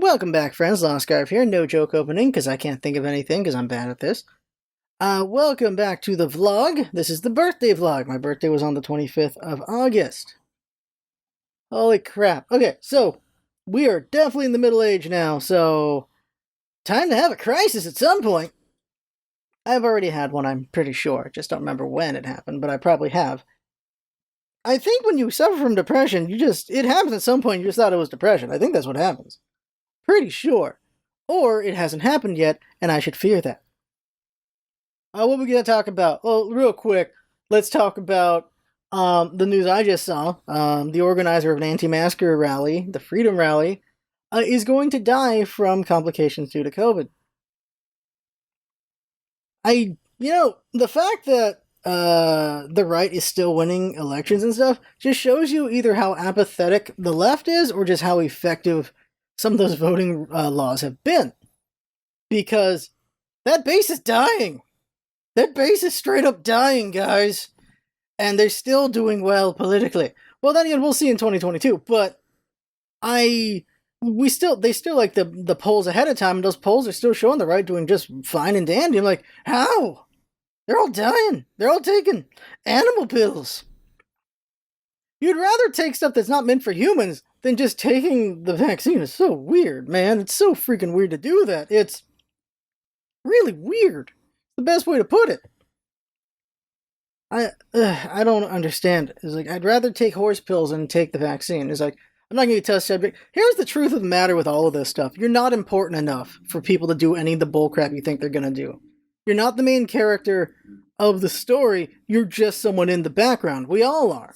Welcome back, friends. Lost Scarf here. No joke opening, because I can't think of anything, because I'm bad at this. Welcome back to the vlog. This is the birthday vlog. My birthday was on the 25th of August. Holy crap. Okay, so, we are definitely in the middle age now, so... time to have a crisis at some point. I've already had one, I'm pretty sure. Just don't remember when it happened, but I probably have. I think when you suffer from depression, it happens at some point, you just thought it was depression. I think that's what happens. Pretty sure. Or it hasn't happened yet, and I should fear that. What are we going to talk about? Well, real quick, let's talk about the news I just saw. The organizer of an anti-masker rally, the Freedom Rally, is going to die from complications due to COVID. The fact that the right is still winning elections and stuff just shows you either how apathetic the left is or just how effective some of those voting laws have been. Because that base is dying. That base is straight up dying, guys. And they're still doing well politically. Well, then again, we'll see in 2022. But they still like the polls ahead of time, and those polls are still showing the right doing just fine and dandy. I'm like, how? They're all dying. They're all taking animal pills. You'd rather take stuff that's not meant for humans than just taking the vaccine. It's so weird, man. It's so freaking weird to do that. It's really weird. The best way to put it. I don't understand it. It's like, I'd rather take horse pills than take the vaccine. It's like, I'm not going to test subject. Here's the truth of the matter with all of this stuff. You're not important enough for people to do any of the bullcrap you think they're going to do. You're not the main character of the story. You're just someone in the background. We all are.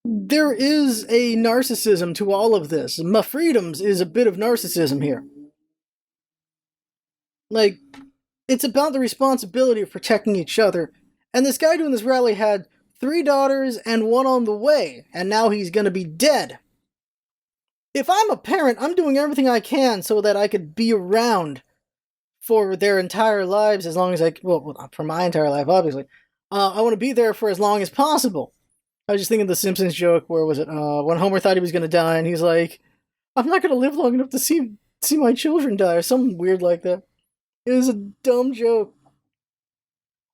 There is a narcissism to all of this. My freedoms is a bit of narcissism here. Like, it's about the responsibility of protecting each other. And this guy doing this rally had 3 daughters and 1 on the way, and now he's gonna be dead. If I'm a parent, I'm doing everything I can so that I could be around for their entire lives as long as for my entire life, obviously. I want to be there for as long as possible. I was just thinking of the Simpsons joke, where was it? When Homer thought he was gonna die, and he's like, I'm not gonna live long enough to see my children die, or something weird like that. It was a dumb joke.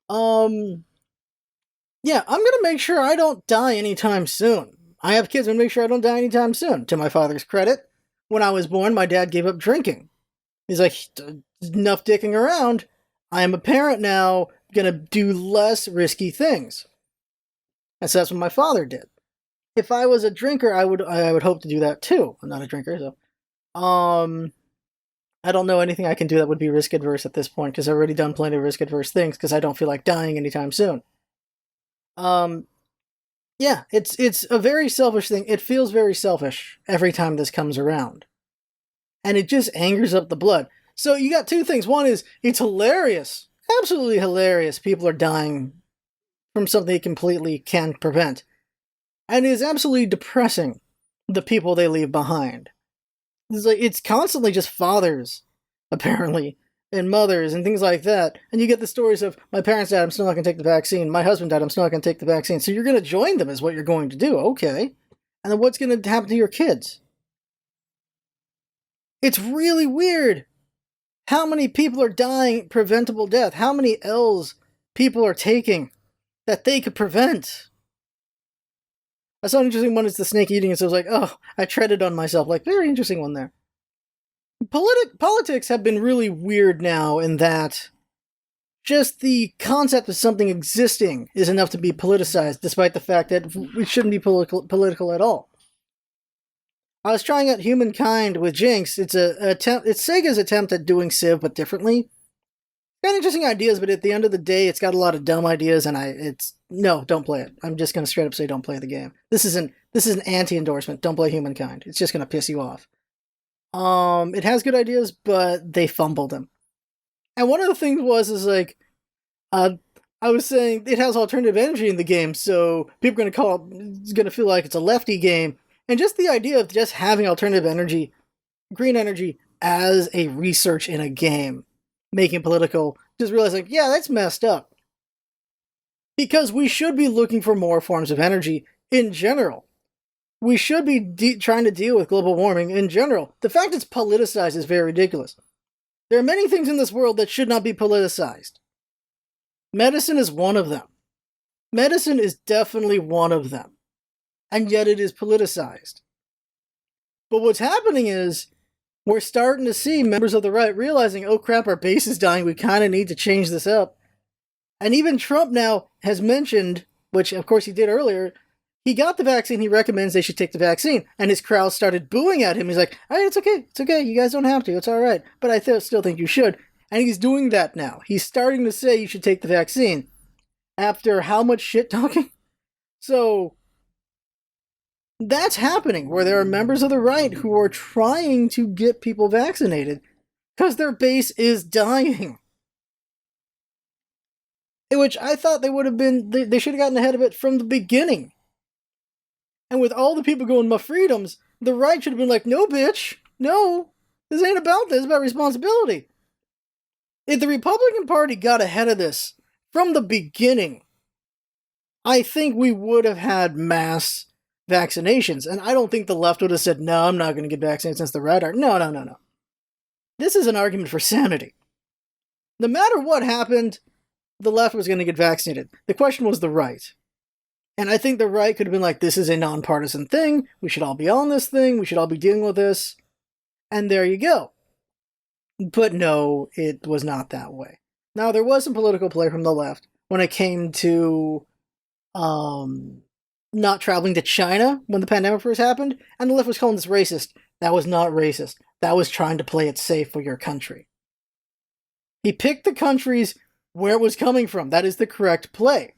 Yeah, I'm gonna make sure I don't die anytime soon. I have kids, I'm gonna make sure I don't die anytime soon. To my father's credit, when I was born, my dad gave up drinking. He's like, enough dicking around. I am a parent now, gonna do less risky things. And so that's what my father did. If I was a drinker, I would hope to do that too. I'm not a drinker, so I don't know anything I can do that would be risk adverse at this point, because I've already done plenty of risk adverse things, because I don't feel like dying anytime soon. Yeah, it's a very selfish thing. It feels very selfish every time this comes around. And it just angers up the blood. So you got 2 things. One is, it's hilarious. Absolutely hilarious. People are dying from something they completely can't prevent. And it is absolutely depressing, the people they leave behind. It's constantly just fathers, apparently, and mothers, and things like that. And you get the stories of, my parents died, I'm still not going to take the vaccine. My husband died, I'm still not going to take the vaccine. So you're going to join them is what you're going to do. Okay. And then what's going to happen to your kids? It's really weird how many people are dying preventable death. How many L's people are taking that they could prevent. I saw an interesting one, it's the snake eating, and so I was like, oh, I treaded on myself. Like, very interesting one there. Politics have been really weird now in that just the concept of something existing is enough to be politicized, despite the fact that it shouldn't be political at all. I was trying out Humankind with Jinx. It's Sega's attempt at doing Civ, but differently. Got interesting ideas, but at the end of the day, it's got a lot of dumb ideas, and no, don't play it. I'm just gonna straight up say don't play the game. This is an anti-endorsement. Don't play Humankind. It's just gonna piss you off. It has good ideas, but they fumbled them. And one of the things I was saying it has alternative energy in the game, so people are gonna feel like it's a lefty game. And just the idea of just having alternative energy, green energy, as a research in a game, making political, just realizing, yeah, that's messed up. Because we should be looking for more forms of energy in general. we should be trying to deal with global warming in general. The fact it's politicized is very ridiculous. There are many things in this world that should not be politicized. Medicine is one of them. Medicine is definitely one of them. And yet it is politicized. But what's happening is, we're starting to see members of the right realizing, oh crap, our base is dying, we kind of need to change this up. And even Trump now has mentioned, which of course he did earlier, he got the vaccine, he recommends they should take the vaccine, and his crowd started booing at him. He's like, all right, it's okay, you guys don't have to, it's alright, but I still think you should. And he's doing that now. He's starting to say you should take the vaccine. After how much shit talking? So, that's happening, where there are members of the right who are trying to get people vaccinated, because their base is dying. In which I thought they would have been, they should have gotten ahead of it from the beginning. And with all the people going, my freedoms, the right should have been like, no, bitch, no, this ain't about this, it's about responsibility. If the Republican Party got ahead of this from the beginning, I think we would have had mass vaccinations. And I don't think the left would have said, no, I'm not going to get vaccinated since the right are. No. This is an argument for sanity. No matter what happened, the left was going to get vaccinated. The question was the right. And I think the right could have been like, this is a nonpartisan thing. We should all be on this thing. We should all be dealing with this. And there you go. But no, it was not that way. Now, there was some political play from the left when it came to not traveling to China when the pandemic first happened. And the left was calling this racist. That was not racist. That was trying to play it safe for your country. He picked the countries where it was coming from. That is the correct play.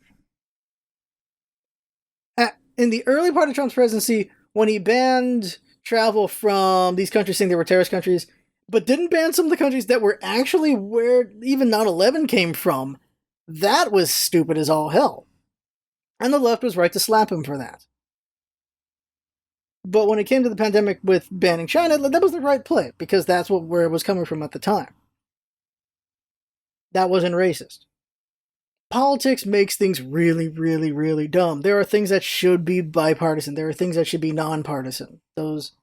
In the early part of Trump's presidency, when he banned travel from these countries saying they were terrorist countries, but didn't ban some of the countries that were actually where even 9/11 came from, that was stupid as all hell. And the left was right to slap him for that. But when it came to the pandemic with banning China, that was the right play, because that's where it was coming from at the time. That wasn't racist. Politics makes things really, really, really dumb. There are things that should be bipartisan. There are things that should be nonpartisan. Those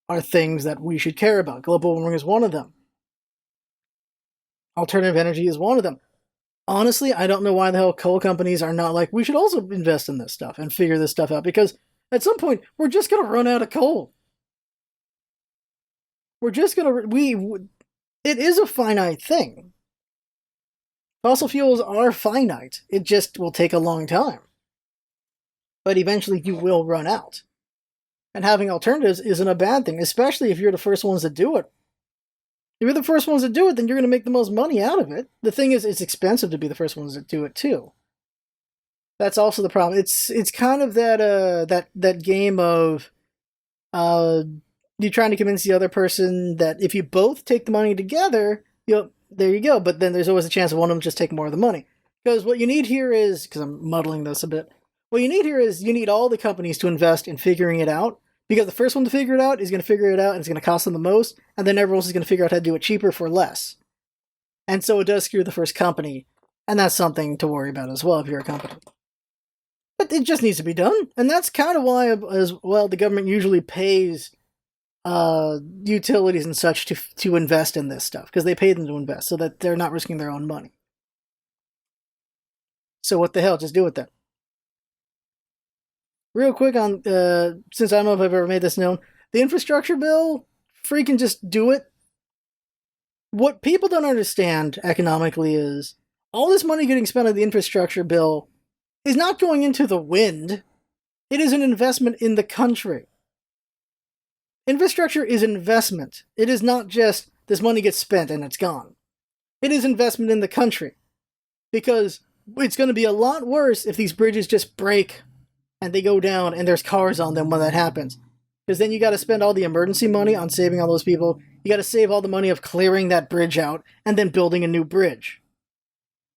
are things that we should care about. Global warming is one of them. Alternative energy is one of them. Honestly, I don't know why the hell coal companies are not like, we should also invest in this stuff and figure this stuff out, because at some point, we're just going to run out of coal. We're just going to... It is a finite thing. Fossil fuels are finite. It just will take a long time. But eventually you will run out. And having alternatives isn't a bad thing, especially if you're the first ones to do it. If you're the first ones to do it, then you're going to make the most money out of it. The thing is, it's expensive to be the first ones to do it too. That's also the problem. It's kind of that game of you trying to convince the other person that if you both take the money together, there you go. But then there's always a chance of one of them just take more of the money. Because what you need here is, because I'm muddling this a bit, what you need here is you need all the companies to invest in figuring it out. Because the first one to figure it out is going to figure it out and it's going to cost them the most. And then everyone else is going to figure out how to do it cheaper for less. And so it does screw the first company. And that's something to worry about as well if you're a company. But it just needs to be done. And that's kind of why, as well, the government usually pays utilities and such to invest in this stuff, because they pay them to invest so that they're not risking their own money. So what the hell, just do it then. Real quick on, since I don't know if I've ever made this known, the infrastructure bill, freaking just do it. What people don't understand economically is all this money getting spent on the infrastructure bill is not going into the wind. It is an investment in the country. Infrastructure is investment. It is not just this money gets spent and it's gone. It is investment in the country. Because it's going to be a lot worse if these bridges just break and they go down and there's cars on them when that happens. Because then you got to spend all the emergency money on saving all those people. You got to save all the money of clearing that bridge out and then building a new bridge.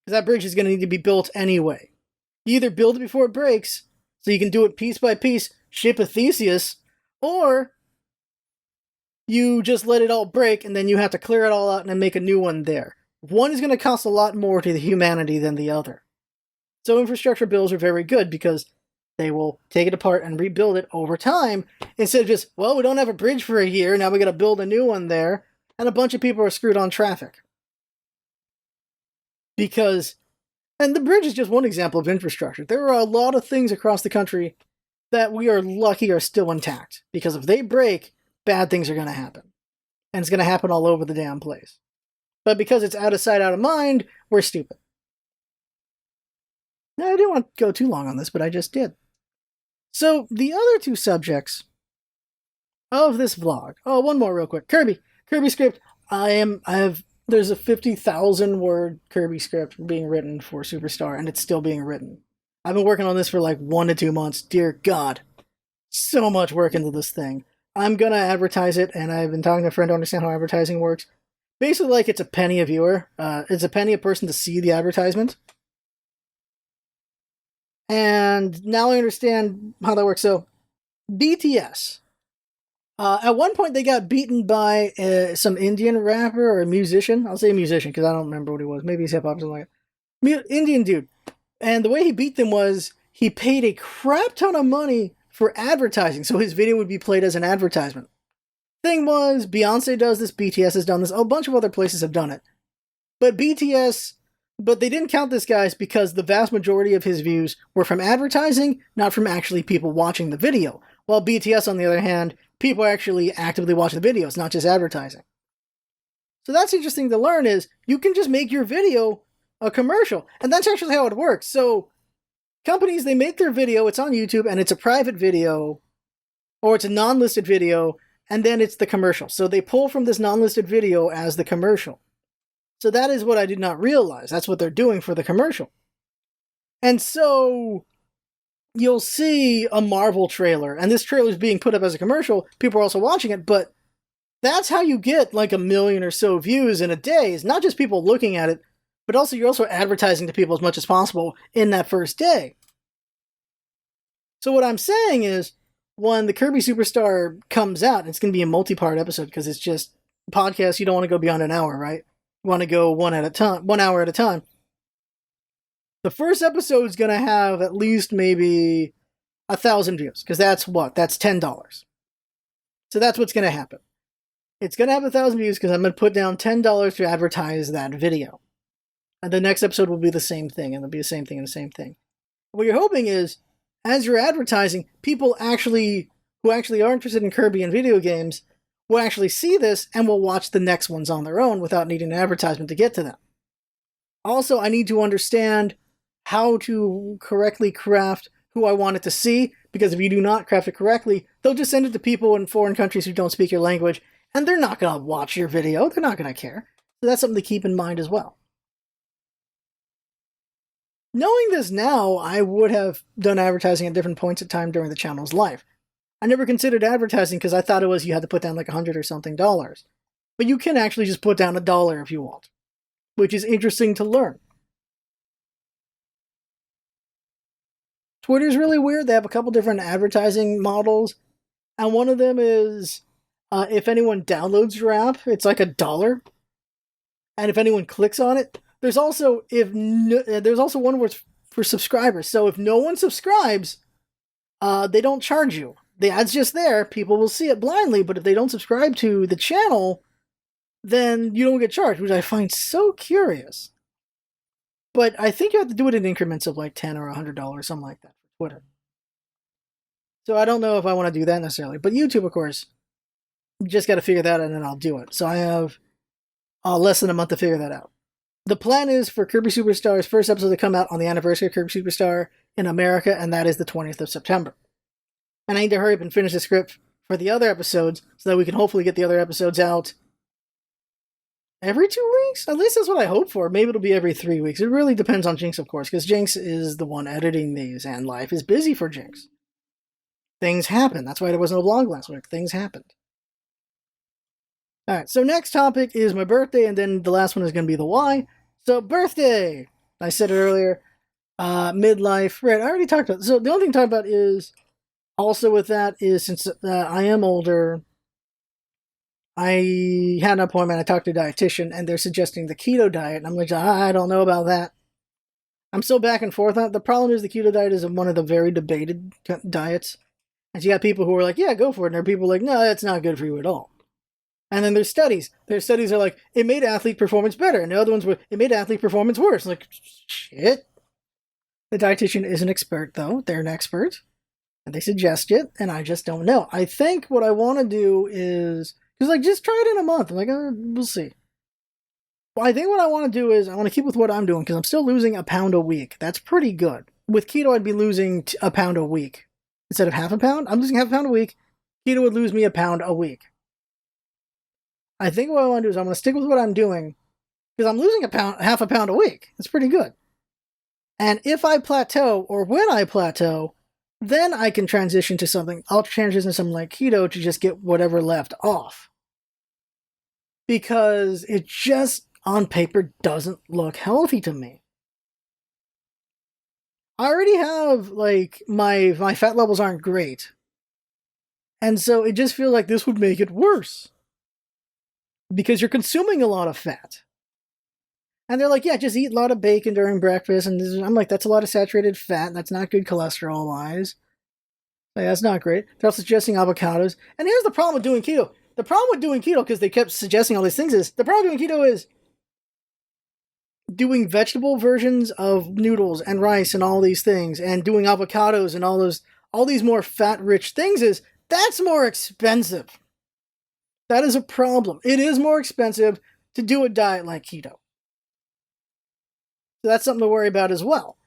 Because that bridge is going to need to be built anyway. You either build it before it breaks, so you can do it piece by piece, ship a Theseus, or you just let it all break and then you have to clear it all out and then make a new one there. One is going to cost a lot more to the humanity than the other. So infrastructure bills are very good because They will take it apart and rebuild it over time instead of just, well, we don't have a bridge for a year, now we got to build a new one there, and a bunch of people are screwed on traffic. Because, and the bridge is just one example of infrastructure. There are a lot of things across the country that we are lucky are still intact. Because if they break, bad things are going to happen. And it's going to happen all over the damn place. But because it's out of sight, out of mind, we're stupid. Now, I didn't want to go too long on this, but I just did. So, the other two subjects of this vlog. Oh, one more real quick. Kirby script. There's a 50,000 word Kirby script being written for Superstar, and it's still being written. I've been working on this for like 1 to 2 months. Dear God. So much work into this thing. I'm gonna advertise it, and I've been talking to a friend to understand how advertising works. Basically, like, it's a penny a viewer. It's a penny a person to see the advertisement. And now I understand how that works. So, BTS. At one point, they got beaten by some Indian rapper or a musician. I'll say musician because I don't remember what he was. Maybe he's hip-hop or something like that. Indian dude. And the way he beat them was he paid a crap ton of money for advertising, so his video would be played as an advertisement. Thing was, Beyonce does this, BTS has done this, a bunch of other places have done it. But they didn't count this guy's because the vast majority of his views were from advertising, not from actually people watching the video. While BTS, on the other hand, people actually actively watch the videos, not just advertising. So that's interesting to learn is you can just make your video a commercial. And that's actually how it works. So companies, they make their video, it's on YouTube, and it's a private video, or it's a non-listed video, and then it's the commercial. So they pull from this non-listed video as the commercial. So that is what I did not realize. That's what they're doing for the commercial. And so you'll see a Marvel trailer, and this trailer is being put up as a commercial. People are also watching it, but that's how you get like 1 million or so views in a day. It's not just people looking at it, but also you're also advertising to people as much as possible in that first day. So what I'm saying is, when the Kirby Superstar comes out, and it's going to be a multi-part episode because it's just podcasts, you don't want to go beyond an hour, right? You want to go 1 hour at a time. The first episode is going to have at least maybe 1,000 views, because that's $10. So that's what's going to happen. It's going to have 1,000 views because I'm going to put down $10 to advertise that video. And the next episode will be the same thing, and it'll be the same thing and the same thing. What you're hoping is, as you're advertising, people who actually are interested in Kirby and video games will actually see this and will watch the next ones on their own without needing an advertisement to get to them. Also, I need to understand how to correctly craft who I want it to see, because if you do not craft it correctly, they'll just send it to people in foreign countries who don't speak your language, and they're not going to watch your video. They're not going to care. So that's something to keep in mind as well. Knowing this now, I would have done advertising at different points in time during the channel's life. I never considered advertising because I thought it was you had to put down like $100 or something. But you can actually just put down $1 if you want, which is interesting to learn. Twitter's really weird. They have a couple different advertising models, and one of them is if anyone downloads your app, it's like $1, and if anyone clicks on it, there's also one where it's for subscribers. So if no one subscribes, they don't charge you. The ad's just there. People will see it blindly, but if they don't subscribe to the channel, then you don't get charged, which I find so curious. But I think you have to do it in increments of like $10 or $100, something like that for Twitter. So I don't know if I want to do that necessarily. But YouTube, of course, you just got to figure that out and then I'll do it. So I have less than a month to figure that out. The plan is for Kirby Superstar's first episode to come out on the anniversary of Kirby Superstar in America, and that is the 20th of September. And I need to hurry up and finish the script for the other episodes so that we can hopefully get the other episodes out every 2 weeks? At least that's what I hope for. Maybe it'll be every 3 weeks. It really depends on Jinx, of course, because Jinx is the one editing these, and life is busy for Jinx. Things happen. That's why there wasn't a vlog last week. Things happened. Alright, so next topic is my birthday, and then the last one is going to be the why. So, birthday! I said it earlier. Midlife. Right, I already talked about it. So, the only thing to talk about is, also with that, is since I am older, I had an appointment, I talked to a dietitian, and they're suggesting the keto diet, and I'm like, I don't know about that. I'm still back and forth on it. The problem is the keto diet is one of the very debated diets. And you got people who are like, yeah, go for it. And there are people like, no, that's not good for you at all. And then there's studies. There's studies that are like, it made athlete performance better. And the other ones were, it made athlete performance worse. Like, shit. The dietitian is an expert, though. They're an expert. And they suggest it, and I just don't know. I think what I want to do is, because like, just try it in a month. I'm like, we'll see. Well, I think what I want to do is I want to keep with what I'm doing, because I'm still losing a pound a week. That's pretty good. With keto, I'd be losing a pound a week. Instead of half a pound, I'm losing half a pound a week. Keto would lose me a pound a week. I think what I want to do is I'm going to stick with what I'm doing, because I'm losing half a pound a week. That's pretty good. And if I plateau, or when I plateau, then I can transition to something. I'll transition to something like keto to just get whatever left off. Because it just, on paper, doesn't look healthy to me. I already have, like, my fat levels aren't great. And so it just feels like this would make it worse. Because you're consuming a lot of fat. And they're like, yeah, just eat a lot of bacon during breakfast. And I'm like, that's a lot of saturated fat. And that's not good cholesterol-wise. Like, that's not great. They're also suggesting avocados. And here's the problem with doing keto. The problem with doing keto, because they kept suggesting all these things, is the problem with doing keto is doing vegetable versions of noodles and rice and all these things, and doing avocados and all these more fat-rich things is, that's more expensive. That is a problem. It is more expensive to do a diet like keto. So that's something to worry about as well.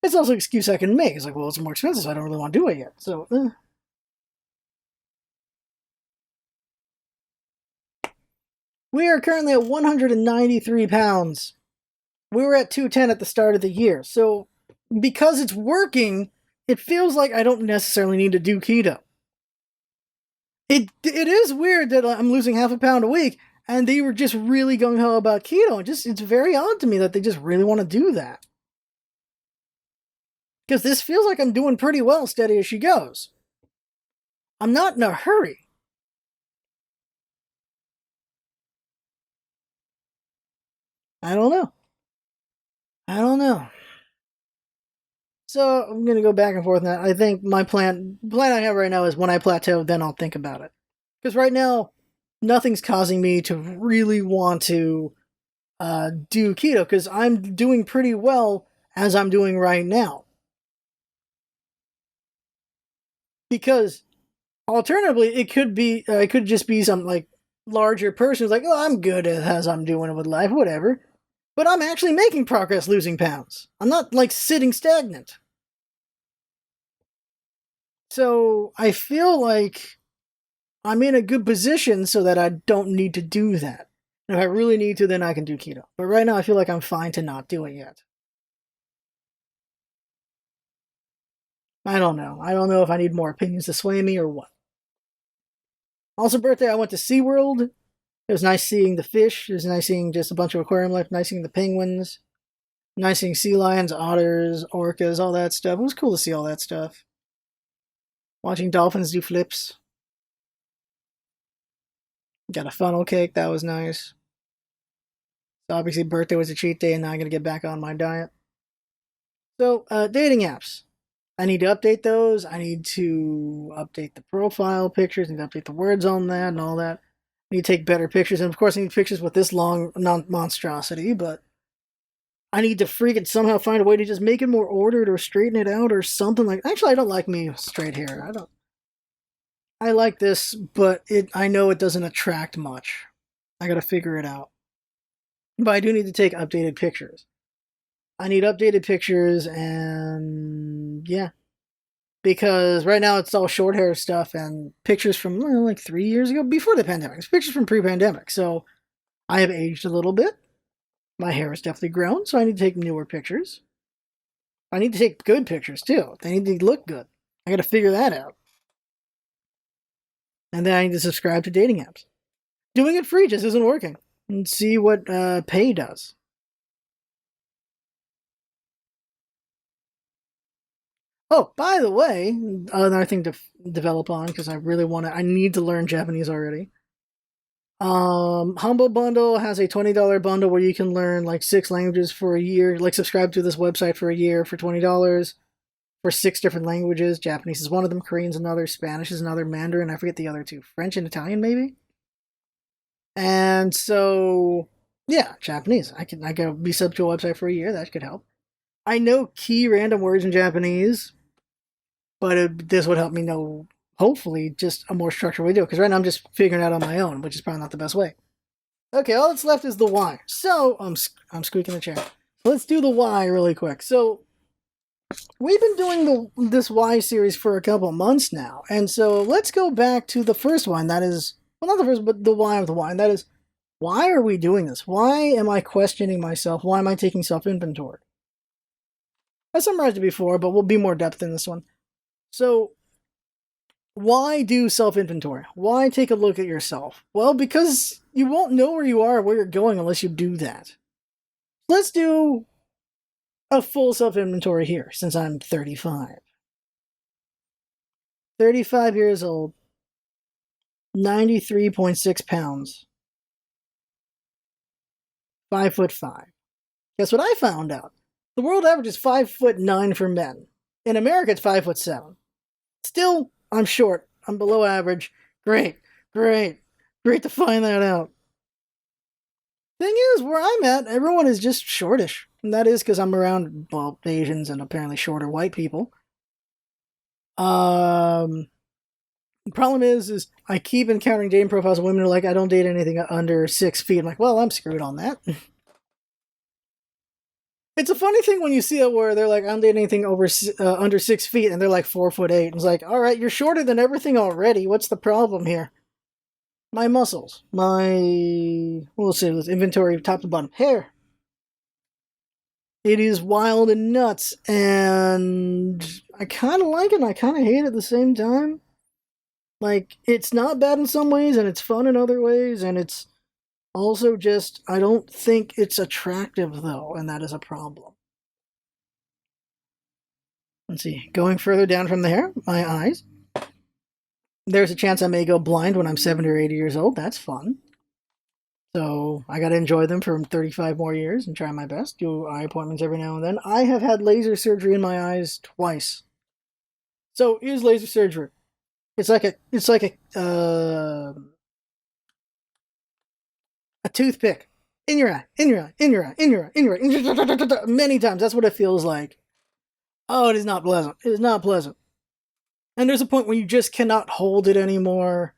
It's also an excuse I can make. It's like, well, it's more expensive, so I don't really want to do it yet. So, We are currently at 193 pounds. We were at 210 at the start of the year. So, because it's working, it feels like I don't necessarily need to do keto. It is weird that I'm losing half a pound a week, and they were just really gung-ho about keto. It's very odd to me that they just really want to do that. Because this feels like I'm doing pretty well steady as she goes. I'm not in a hurry. I don't know. So I'm gonna go back and forth on that. I think my plan I have right now is when I plateau, then I'll think about it. Because right now, nothing's causing me to really want to do keto, because I'm doing pretty well as I'm doing right now. Because alternatively, it could just be some like larger person who's like, oh, I'm good as I'm doing with life, whatever. But I'm actually making progress losing pounds. I'm not like sitting stagnant. So I feel like I'm in a good position so that I don't need to do that. And if I really need to, then I can do keto. But right now I feel like I'm fine to not do it yet. I don't know. I don't know if I need more opinions to sway me or what. Also, birthday, I went to SeaWorld. It was nice seeing the fish. It was nice seeing just a bunch of aquarium life. Nice seeing the penguins. Nice seeing sea lions, otters, orcas, all that stuff. It was cool to see all that stuff. Watching dolphins do flips. Got a funnel cake. That was nice. So obviously, birthday was a cheat day, and now I'm going to get back on my diet. So, dating apps. I need to update those. I need to update the profile pictures. I need to update the words on that and all that. I need to take better pictures. And of course, I need pictures with this long monstrosity, but I need to freaking somehow find a way to just make it more ordered or straighten it out or something like. Actually, I don't like me straight hair. I don't. I like this, but I know it doesn't attract much. I gotta figure it out. But I do need to take updated pictures. I need updated pictures, and yeah. Because right now it's all short hair stuff and pictures from like 3 years ago, before the pandemic. It's pictures from pre-pandemic. So I have aged a little bit. My hair has definitely grown, so I need to take newer pictures. I need to take good pictures too. They need to look good. I gotta figure that out. And then I need to subscribe to dating apps. Doing it free just isn't working. And see what pay does. Oh, by the way, another thing to develop on, because I really want to, I need to learn Japanese already. Humble Bundle has a $20 bundle where you can learn like 6 languages for a year. Like subscribe to this website for a year for $20 for 6 different languages. Japanese is one of them, Korean's another, Spanish is another, Mandarin, I forget the other two, French and Italian maybe. And so yeah, Japanese. I can be sub to a website for a year. That could help. I know key random words in Japanese, but this would help me know, hopefully, just a more structured way to do it. Because right now I'm just figuring it out on my own, which is probably not the best way. Okay, all that's left is the why. So I'm squeaking the chair. Let's do the why really quick. So we've been doing this why series for a couple months now, and so let's go back to the first one. That is, well, not the first, but the why of the why. And that is, why are we doing this? Why am I questioning myself? Why am I taking self-inventory? I summarized it before, but we'll be more depth in this one. So, why do self-inventory? Why take a look at yourself? Well, because you won't know where you are or where you're going unless you do that. Let's do a full self-inventory here, since I'm 35. 35 years old, 93.6 pounds, 5'5". Guess what I found out? The world average is 5'9" for men. In America, it's 5'7". Still, I'm short. I'm below average. Great to find that out. Thing is, where I'm at, everyone is just shortish. And that is because I'm around, well, Asians and apparently shorter white people. The problem is I keep encountering dating profiles of women who are like, I don't date anything under 6 feet. I'm like, well, I'm screwed on that. It's a funny thing when you see it where they're like, I'm dating anything over under 6 feet, and they're like 4'8". It's like, all right, you're shorter than everything already. What's the problem here? My muscles, we'll say this inventory top to bottom, hair. It is wild and nuts, and I kind of like it and I kind of hate it at the same time. Like, it's not bad in some ways, and it's fun in other ways, and it's also just, I don't think it's attractive, though, and that is a problem. Let's see, going further down from the hair, my eyes. There's a chance I may go blind when I'm 70 or 80 years old. That's fun. So I got to enjoy them for 35 more years and try my best. Do eye appointments every now and then. I have had laser surgery in my eyes twice. So here's laser surgery. It's like a toothpick in your eye, in your eye, in your eye, in your eye, in your eye, many times. That's what it feels like. Oh, it is not pleasant. It is not pleasant. And there's a point where you just cannot hold it anymore,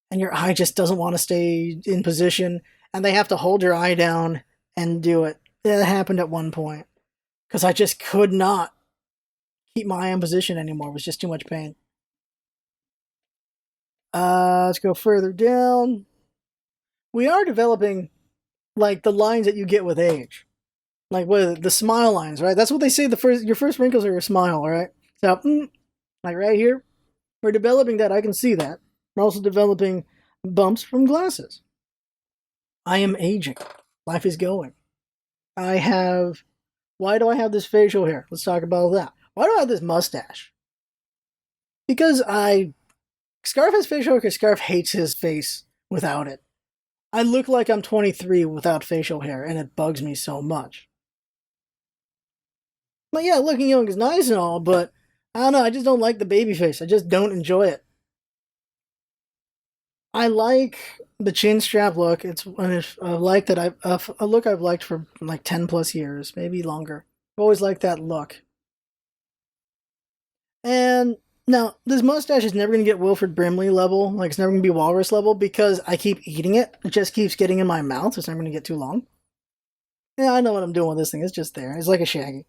and your eye just doesn't want to stay in position, and they have to hold your eye down and do it. That happened at one point, because I just could not keep my eye in position anymore. It was just too much pain. Let's go further down. We are developing, like, the lines that you get with age. Like, what, the smile lines, right? That's what they say, your first wrinkles are your smile, right? So, like right here, we're developing that. I can see that. We're also developing bumps from glasses. I am aging. Life is going. Why do I have this facial hair? Let's talk about that. Why do I have this mustache? Because Scarf has facial hair because Scarf hates his face without it. I look like I'm 23 without facial hair, and it bugs me so much. But yeah, looking young is nice and all, but I don't know, I just don't like the baby face. I just don't enjoy it. I like the chin strap look. It's a look I've liked for like 10 plus years, maybe longer. I've always liked that look. And now, this mustache is never going to get Wilford Brimley level. Like, it's never going to be Walrus level because I keep eating it. It just keeps getting in my mouth. It's never going to get too long. Yeah, I know what I'm doing with this thing. It's just there. It's like a Shaggy.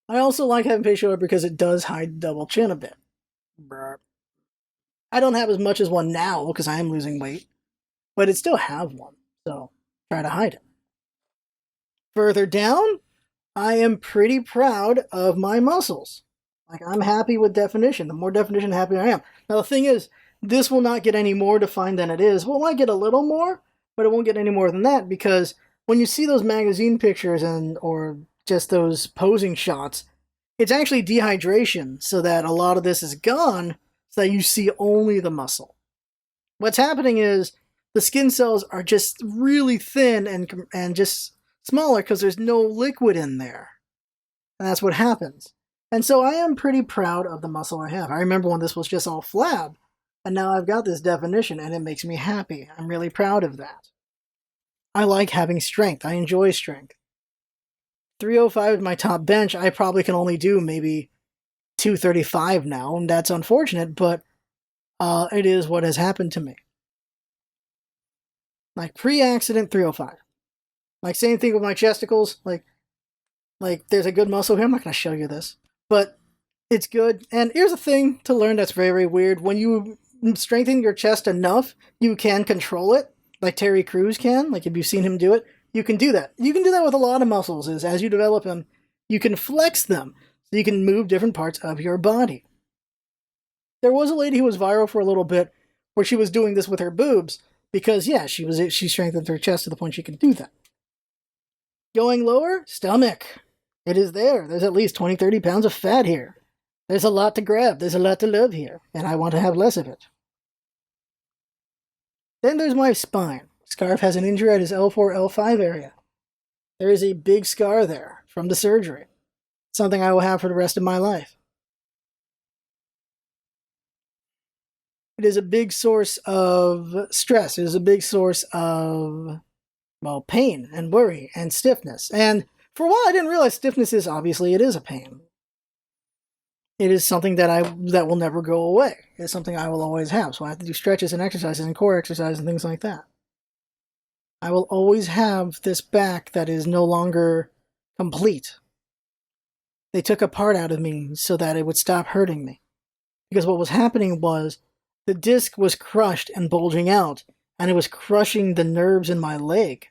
I also like having facial hair because it does hide the double chin a bit. I don't have as much as one now because I am losing weight, but it still have one, so try to hide it. Further down, I am pretty proud of my muscles. Like, I'm happy with definition. The more definition, the happier I am. Now, the thing is, this will not get any more defined than it is. Well, it might get a little more, but it won't get any more than that because when you see those magazine pictures or just those posing shots, it's actually dehydration so that a lot of this is gone so that you see only the muscle. What's happening is the skin cells are just really thin and just smaller because there's no liquid in there. And that's what happens. And so I am pretty proud of the muscle I have. I remember when this was just all flab, and now I've got this definition, and it makes me happy. I'm really proud of that. I like having strength. I enjoy strength. 305 is my top bench. I probably can only do maybe 235 now, and that's unfortunate, but it is what has happened to me. Like pre-accident 305. Like same thing with my chesticles. Like there's a good muscle here. I'm not going to show you this, but it's good. And here's a thing to learn that's very, very weird. When you strengthen your chest enough, you can control it, like Terry Crews can. Like if you've seen him do it, you can do that. You can do that with a lot of muscles. Is as you develop them, you can flex them, so you can move different parts of your body. There was a lady who was viral for a little bit where she was doing this with her boobs because, yeah, she strengthened her chest to the point she could do that. Going lower, stomach. It is there. There's at least 20, 30 pounds of fat here. There's a lot to grab. There's a lot to love here, and I want to have less of it. Then there's my spine. Scarf has an injury at his L4, L5 area. There is a big scar there from the surgery. Something I will have for the rest of my life. It is a big source of stress. It is a big source of, well, pain and worry and stiffness. And for a while, I didn't realize stiffness is, obviously, it is a pain. It is something that will never go away. It's something I will always have. So I have to do stretches and exercises and core exercises and things like that. I will always have this back that is no longer complete. They took a part out of me so that it would stop hurting me. Because what was happening was the disc was crushed and bulging out, and it was crushing the nerves in my leg.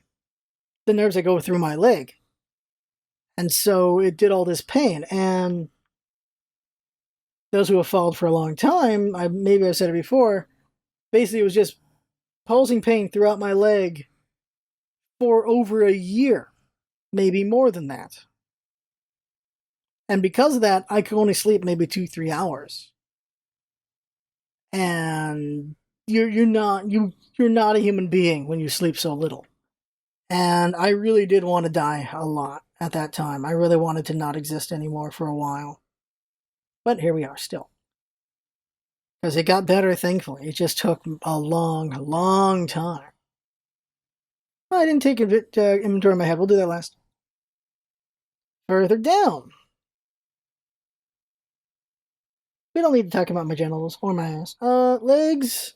The nerves that go through my leg. And so it did all this pain. And those who have followed for a long time, maybe I've said it before, basically it was just pulsing pain throughout my leg for over a year, maybe more than that. And because of that, I could only sleep maybe 2-3 hours. And you're not a human being when you sleep so little. And I really did want to die a lot at that time. I really wanted to not exist anymore for a while. But here we are still. Because it got better, thankfully. It just took a long, long time. Well, I didn't take inventory of my head. We'll do that last. Further down. We don't need to talk about my genitals or my ass. Legs.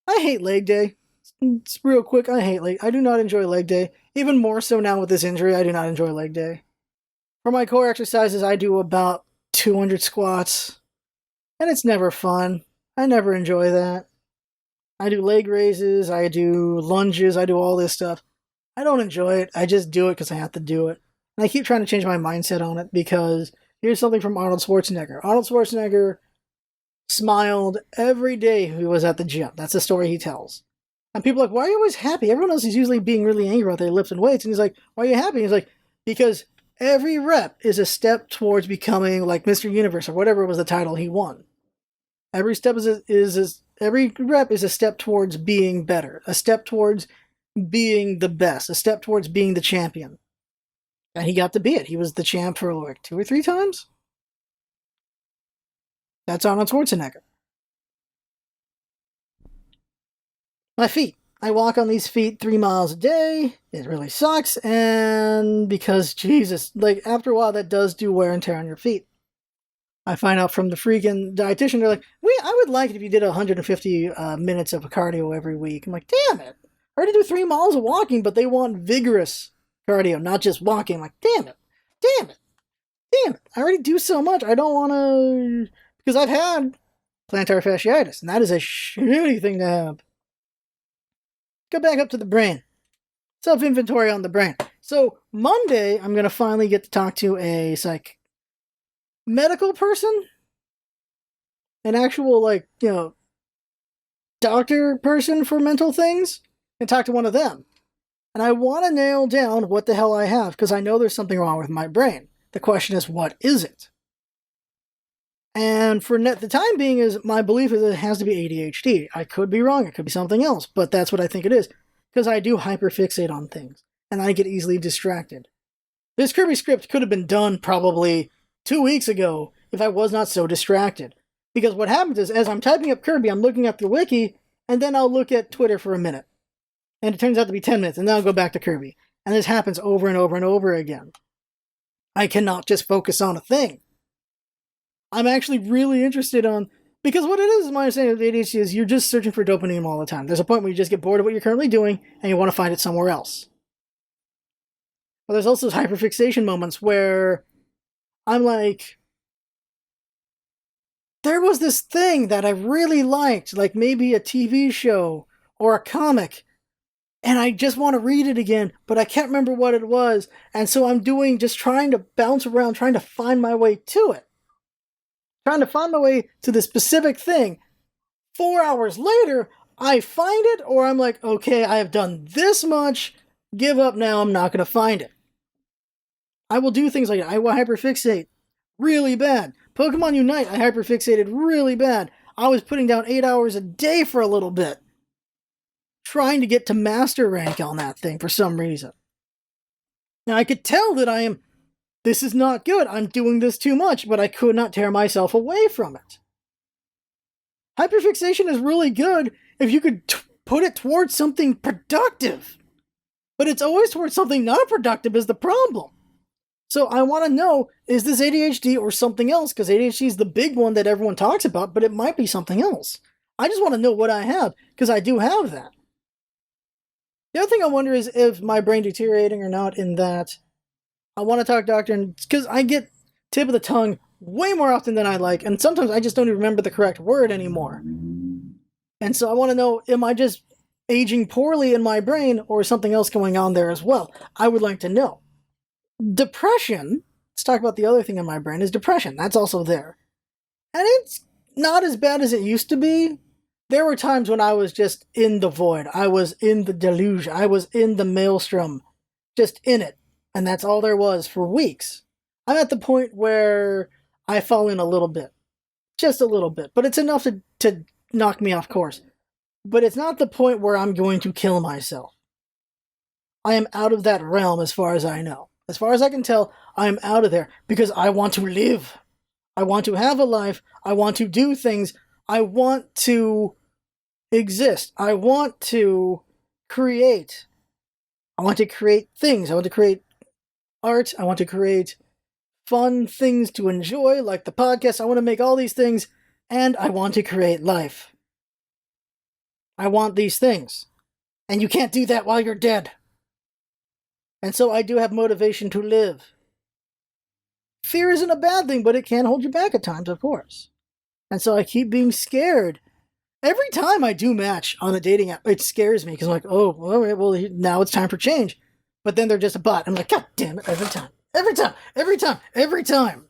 I hate leg day. It's real quick. I hate leg. I do not enjoy leg day. Even more so now with this injury, I do not enjoy leg day. For my core exercises, I do about 200 squats. And it's never fun. I never enjoy that. I do leg raises. I do lunges. I do all this stuff. I don't enjoy it. I just do it because I have to do it. And I keep trying to change my mindset on it because here's something from Arnold Schwarzenegger. Arnold Schwarzenegger smiled every day he was at the gym. That's the story he tells. And people are like, why are you always happy? Everyone else is usually being really angry about their lifting weights. And he's like, why are you happy? He's like, because every rep is a step towards becoming like Mr. Universe or whatever was the title he won. Every step every rep is a step towards being better, a step towards being the best, a step towards being the champion. And he got to be it. He was the champ for like 2 or 3 times. That's Arnold Schwarzenegger. My feet. I walk on these feet 3 miles a day. It really sucks. And because, Jesus, like after a while, that does do wear and tear on your feet. I find out from the freaking dietitian, they're like, I would like it if you did 150 minutes of cardio every week. I'm like, damn it. I already do 3 miles of walking, but they want vigorous cardio, not just walking. I'm like, damn it. I already do so much. I don't want to, because I've had plantar fasciitis, and that is a shitty thing to have. Go back up to the brain. Self-inventory on the brain. So Monday, I'm going to finally get to talk to a medical person, an actual doctor person for mental things, and talk to one of them. And I want to nail down what the hell I have, because I know there's something wrong with my brain. The question is, what is it? And for the time being, is my belief is it has to be ADHD. I could be wrong. It could be something else, but that's what I think it is. Because I do hyperfixate on things, and I get easily distracted. This Kirby script could have been done probably 2 weeks ago if I was not so distracted. Because what happens is, as I'm typing up Kirby, I'm looking up the wiki, and then I'll look at Twitter for a minute. And it turns out to be 10 minutes, and then I'll go back to Kirby. And this happens over and over and over again. I cannot just focus on a thing. I'm actually really interested on... Because what it is my understanding of ADHD is you're just searching for dopamine all the time. There's a point where you just get bored of what you're currently doing, and you want to find it somewhere else. But there's also hyperfixation moments where I'm like... There was this thing that I really liked, like maybe a TV show or a comic, and I just want to read it again, but I can't remember what it was, and so I'm just trying to bounce around, trying to find my way to it. Trying to find my way to the specific thing. 4 hours later, I find it, or I'm like, okay, I have done this much, give up now, I'm not going to find it. I will do things like that. I will hyperfixate really bad. Pokemon Unite, I hyperfixated really bad. I was putting down 8 hours a day for a little bit. Trying to get to master rank on that thing for some reason. Now I could tell that this is not good, I'm doing this too much, but I could not tear myself away from it. Hyperfixation is really good if you could put it towards something productive. But it's always towards something not productive is the problem. So I want to know, is this ADHD or something else? Because ADHD is the big one that everyone talks about, but it might be something else. I just want to know what I have, because I do have that. The other thing I wonder is if my brain deteriorating or not, in that I want to talk doctor, because I get tip of the tongue way more often than I like, and sometimes I just don't even remember the correct word anymore. And so I want to know, am I just aging poorly in my brain, or something else going on there as well? I would like to know. Depression, let's talk about the other thing in my brain, is depression. That's also there. And it's not as bad as it used to be. There were times when I was just in the void. I was in the deluge. I was in the maelstrom. Just in it. And that's all there was for weeks. I'm at the point where I fall in a little bit. Just a little bit. But it's enough to knock me off course. But it's not the point where I'm going to kill myself. I am out of that realm as far as I know. As far as I can tell, I am out of there because I want to live. I want to have a life. I want to do things. I want to exist. I want to create. I want to create things. I want to create art. I want to create fun things to enjoy, like the podcast. I want to make all these things, and I want to create life. I want these things. And you can't do that while you're dead. And so I do have motivation to live. Fear isn't a bad thing, but it can hold you back at times, of course. And so I keep being scared. Every time I do match on a dating app, it scares me, because I'm like, oh, well, now it's time for change. But then they're just a bot. I'm like, God damn it, every time. Every time. Every time. Every time.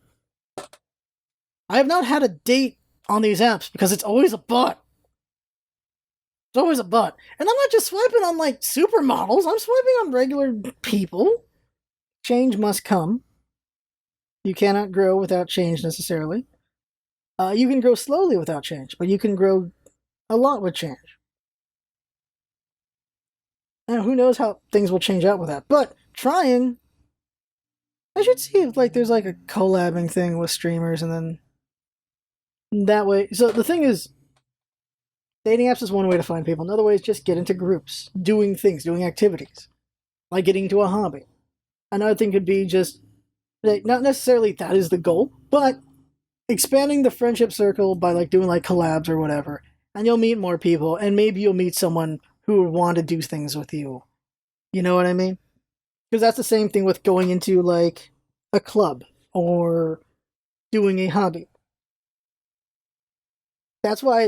I have not had a date on these apps, because it's always a bot. It's always a bot. And I'm not just swiping on, like, supermodels. I'm swiping on regular people. Change must come. You cannot grow without change, necessarily. You can grow slowly without change, but you can grow a lot with change. Now, who knows how things will change out with that. But, trying... I should see if, like, there's, like, a collabing thing with streamers, and then... that way... So, the thing is... dating apps is one way to find people. Another way is just get into groups, doing things, doing activities, like getting into a hobby. Another thing could be just, not necessarily that is the goal, but expanding the friendship circle by like doing like collabs or whatever, and you'll meet more people, and maybe you'll meet someone who would want to do things with you. You know what I mean? Because that's the same thing with going into like a club or doing a hobby. That's why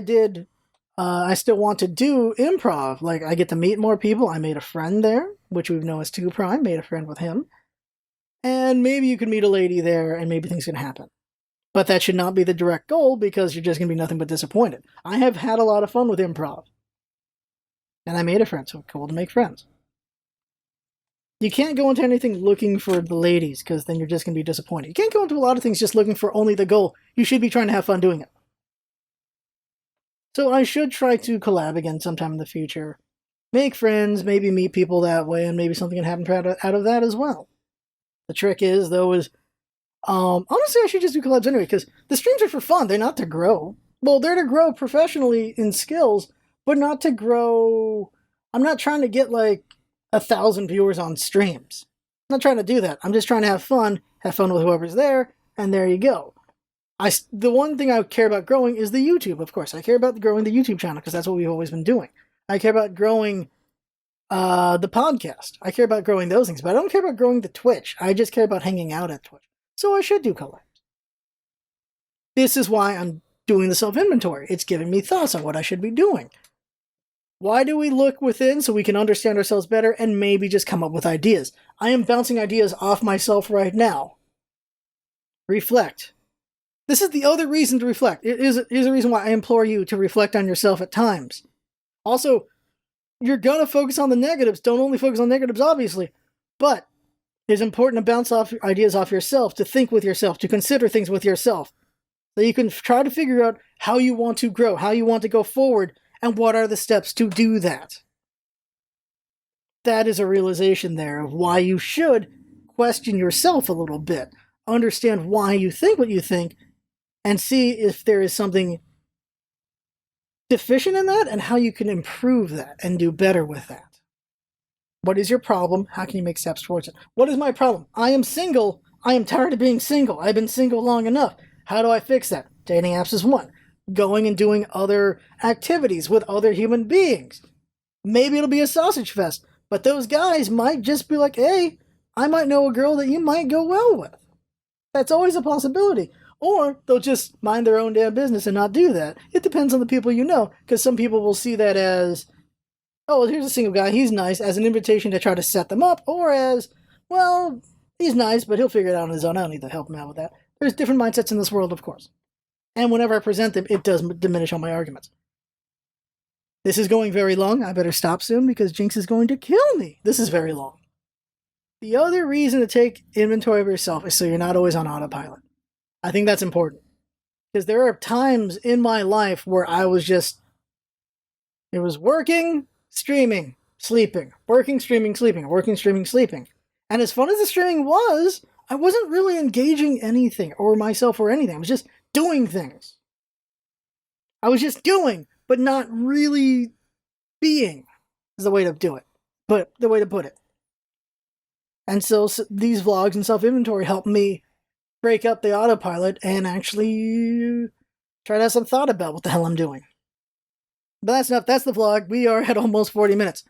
I still want to do improv. Like, I get to meet more people. I made a friend there, which we know as 2 Prime. Made a friend with him. And maybe you can meet a lady there, and maybe things can happen. But that should not be the direct goal, because you're just going to be nothing but disappointed. I have had a lot of fun with improv. And I made a friend, so it's cool to make friends. You can't go into anything looking for the ladies, because then you're just going to be disappointed. You can't go into a lot of things just looking for only the goal. You should be trying to have fun doing it. So I should try to collab again sometime in the future. Make friends, maybe meet people that way, and maybe something can happen out of that as well. The trick is, though, honestly, I should just do collabs anyway, because the streams are for fun. They're not to grow. Well, they're to grow professionally in skills, but not to grow... I'm not trying to get, 1,000 viewers on streams. I'm not trying to do that. I'm just trying to have fun with whoever's there, and there you go. The one thing I care about growing is the YouTube, of course. I care about growing the YouTube channel, because that's what we've always been doing. I care about growing the podcast. I care about growing those things, but I don't care about growing the Twitch. I just care about hanging out at Twitch. So I should do collabs. This is why I'm doing the self-inventory. It's giving me thoughts on what I should be doing. Why do we look within? So we can understand ourselves better and maybe just come up with ideas. I am bouncing ideas off myself right now. Reflect. This is the other reason to reflect. It is a reason why I implore you to reflect on yourself at times. Also, you're going to focus on the negatives. Don't only focus on negatives, obviously. But it's important to bounce off ideas off yourself, to think with yourself, to consider things with yourself. So you can try to figure out how you want to grow, how you want to go forward, and what are the steps to do that. That is a realization there of why you should question yourself a little bit. Understand why you think what you think, and see if there is something deficient in that and how you can improve that and do better with that. What is your problem? How can you make steps towards it? What is my problem? I am single. I am tired of being single. I've been single long enough. How do I fix that? Dating apps is one. Going and doing other activities with other human beings. Maybe it'll be a sausage fest, but those guys might just be like, hey, I might know a girl that you might go well with. That's always a possibility. Or they'll just mind their own damn business and not do that. It depends on the people you know, because some people will see that as, oh, here's a single guy, he's nice, as an invitation to try to set them up, or as, well, he's nice, but he'll figure it out on his own. I don't need to help him out with that. There's different mindsets in this world, of course. And whenever I present them, it does diminish all my arguments. This is going very long. I better stop soon, because Jinx is going to kill me. This is very long. The other reason to take inventory of yourself is so you're not always on autopilot. I think that's important. Because there are times in my life where I was just... It was working, streaming, sleeping. Working, streaming, sleeping. Working, streaming, sleeping. And as fun as the streaming was, I wasn't really engaging anything, or myself or anything. I was just doing things. I was just doing, but not really being, is the way to do it. But the way to put it. And so these vlogs and self-inventory help me break up the autopilot and actually try to have some thought about what the hell I'm doing. But that's enough. That's the vlog. We are at almost 40 minutes.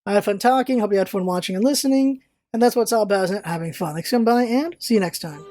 I had fun talking. Hope you had fun watching and listening. And that's what it's all about, isn't it? Having fun. Thanks for coming by, and see you next time.